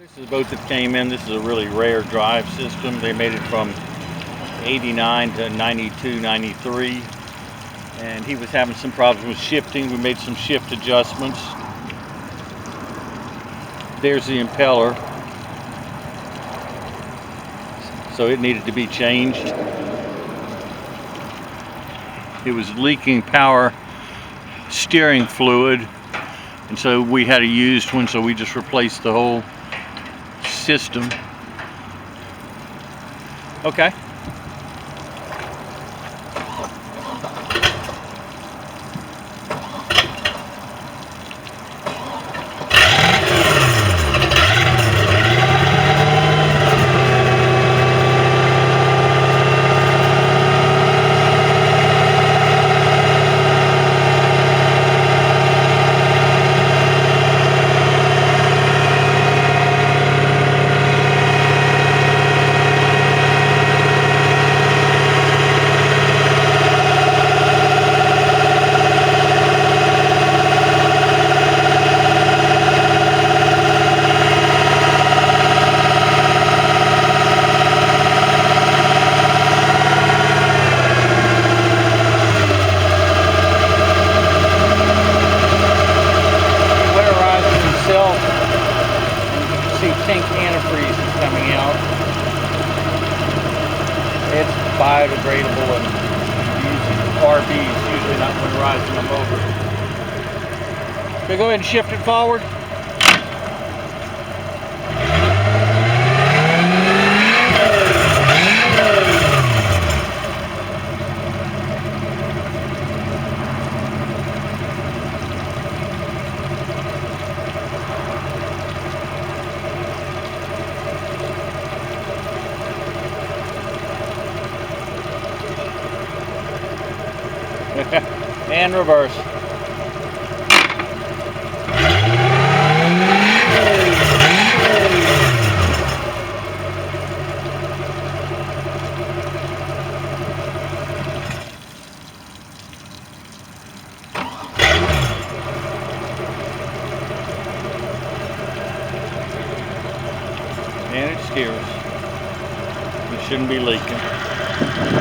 This is the boat that came in. This is a really rare drive system. They made it from 89 to 92, 93. And he was having some problems with shifting. We made some shift adjustments. There's the impeller. So it needed to be changed. It was leaking power steering fluid. And so we had a used one, so we just replaced the whole system. Okay. Tank antifreeze is coming out. It's biodegradable and using RBs, usually not winterizing them over. So go ahead and shift it forward. And reverse. And it steers. It shouldn't be leaking.